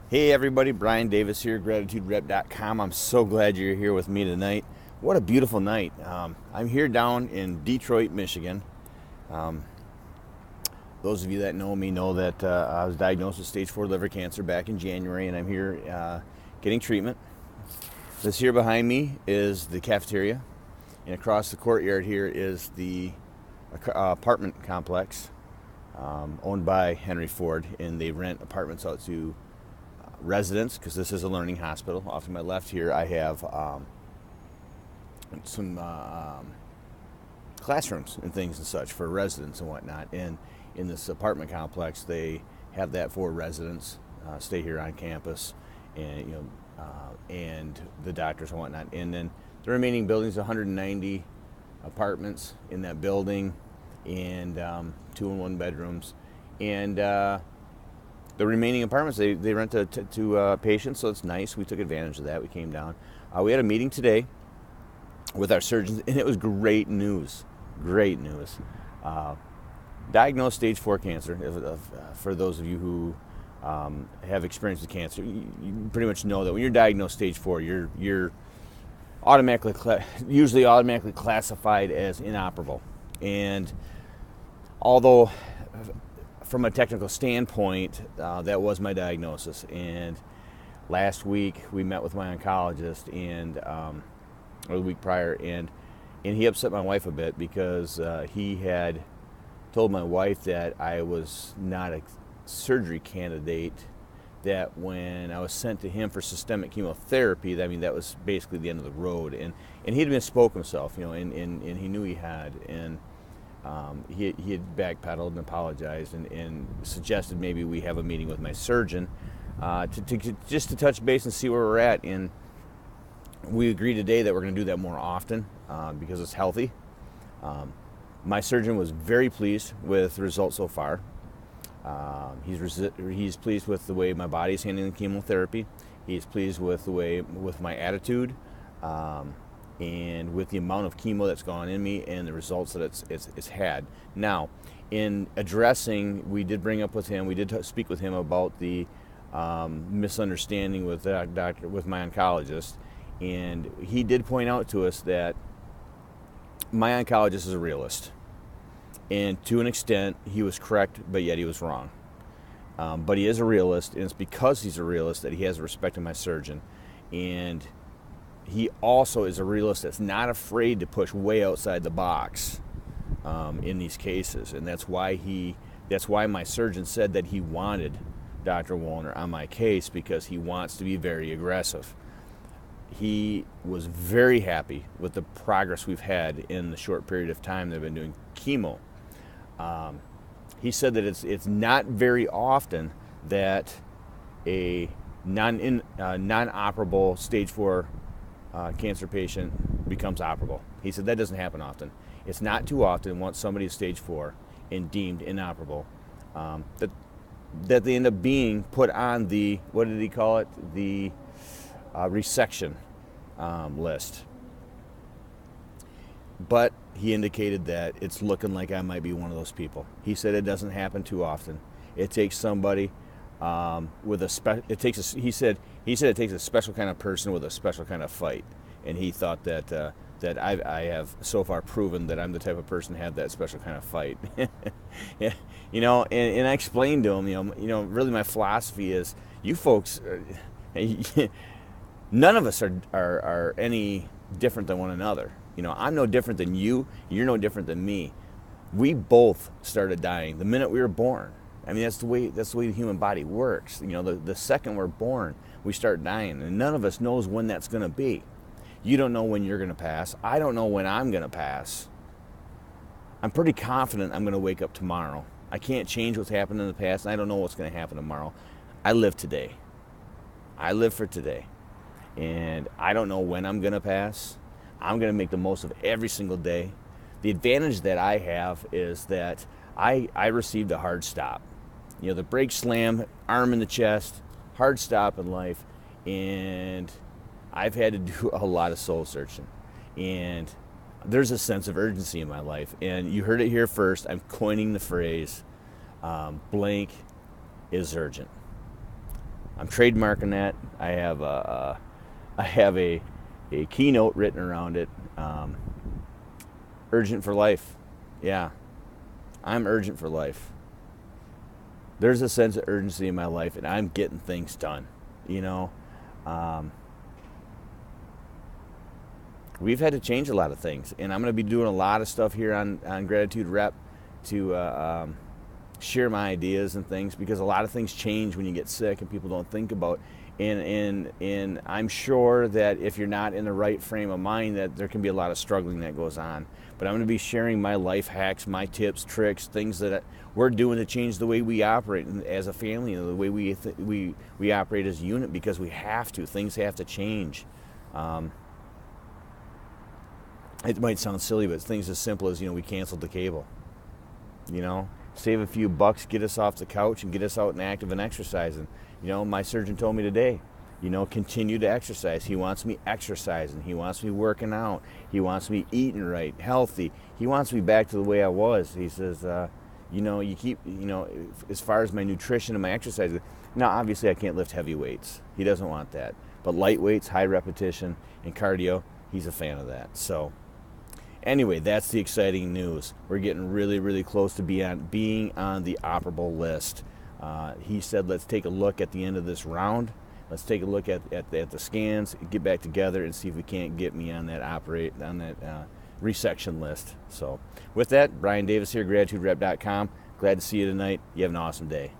Hey everybody, Brian Davis here, gratituderep.com. I'm so glad you're here with me tonight. What a beautiful night. I'm here down in Detroit, Michigan. Um, those of you that know me know that I was diagnosed with stage 4 liver cancer back in January, and I'm here getting treatment. This here behind me is the cafeteria, and across the courtyard here is the apartment complex owned by Henry Ford, and they rent apartments out to residents because this is a learning hospital. Off to my left here, I have some classrooms and things and such for residents and whatnot. And in this apartment complex, they have that for residents stay here on campus, and and the doctors and whatnot. And then the remaining buildings, 190 apartments in that building, and 2 and 1 bedrooms, and the remaining apartments they rent to patients, so it's nice. We took advantage of that. We came down. We had a meeting today with our surgeons, and it was great news. Great news. Diagnosed stage 4 cancer. For those of you who have experience with cancer, you pretty much know that when you're diagnosed stage 4, you're usually automatically classified as inoperable. And although from a technical standpoint, that was my diagnosis. And last week we met with my oncologist, and or the week prior, and he upset my wife a bit because he had told my wife that I was not a surgery candidate. That when I was sent to him for systemic chemotherapy, that was basically the end of the road. And he had misspoke himself, and he knew he had. And he had backpedaled and apologized and suggested maybe we have a meeting with my surgeon just to touch base and see where we're at. And we agreed today that we're going to do that more often because it's healthy. My surgeon was very pleased with the results so far. He's pleased with the way my body's handling chemotherapy. He's pleased with my attitude. And with the amount of chemo that's gone in me and the results that it's had. Now, in addressing, we did bring up with him, we did speak with him about the misunderstanding with my oncologist, and he did point out to us that my oncologist is a realist, and to an extent, he was correct, but yet he was wrong. But he is a realist, and it's because he's a realist that he has the respect of my surgeon, and he also is a realist that's not afraid to push way outside the box in these cases, and that's why my surgeon said that he wanted Dr. Wollner on my case, because he wants to be very aggressive. He was very happy with the progress we've had in the short period of time they've been doing chemo. He said that it's not very often that a non-operable stage 4 cancer patient becomes operable. He said that doesn't happen often. It's not too often once somebody is stage 4 and deemed inoperable that they end up being put on the, what did he call it, the resection list. But he indicated that it's looking like I might be one of those people. He said it doesn't happen too often. It takes somebody with a he said it takes a special kind of person with a special kind of fight, and he thought that I have so far proven that I'm the type of person to have that special kind of fight. Yeah, and I explained to him, really my philosophy is, you folks, none of us are any different than one another. I'm no different than you. You're no different than me. We both started dying the minute we were born. That's the way the human body works. The second we're born, we start dying, and none of us knows when that's going to be. You don't know when you're going to pass. I don't know when I'm going to pass. I'm pretty confident I'm going to wake up tomorrow. I can't change what's happened in the past, and I don't know what's going to happen tomorrow. I live today. I live for today, and I don't know when I'm going to pass. I'm going to make the most of every single day. The advantage that I have is that I received a hard stop. The brake slam, arm in the chest, hard stop in life, and I've had to do a lot of soul searching. And there's a sense of urgency in my life. And you heard it here first. I'm coining the phrase, blank is urgent. I'm trademarking that. I have a keynote written around it. Urgent for life. Yeah, I'm urgent for life. There's a sense of urgency in my life, and I'm getting things done. You know, um, we've had to change a lot of things, and I'm going to be doing a lot of stuff here on Gratitude Rep to share my ideas and things, because a lot of things change when you get sick and people don't think about. And I'm sure that if you're not in the right frame of mind, that there can be a lot of struggling that goes on. But I'm going to be sharing my life hacks, my tips, tricks, things that we're doing to change the way we operate as a family and the way we operate as a unit, because we have to. Things have to change. It might sound silly, but things as simple as, we canceled the cable. Save a few bucks, get us off the couch and get us out and active and exercising. My surgeon told me today, continue to exercise. He wants me exercising. He wants me working out. He wants me eating right, healthy. He wants me back to the way I was. He says, you keep, as far as my nutrition and my exercise. Now, obviously I can't lift heavy weights. He doesn't want that. But light weights, high repetition, and cardio, he's a fan of that. So anyway, that's the exciting news. We're getting really, really close to being on the operable list. He said, let's take a look at the end of this round. Let's take a look at the scans, get back together, and see if we can't get me on that resection list. So with that, Brian Davis here, gratituderep.com. Glad to see you tonight. You have an awesome day.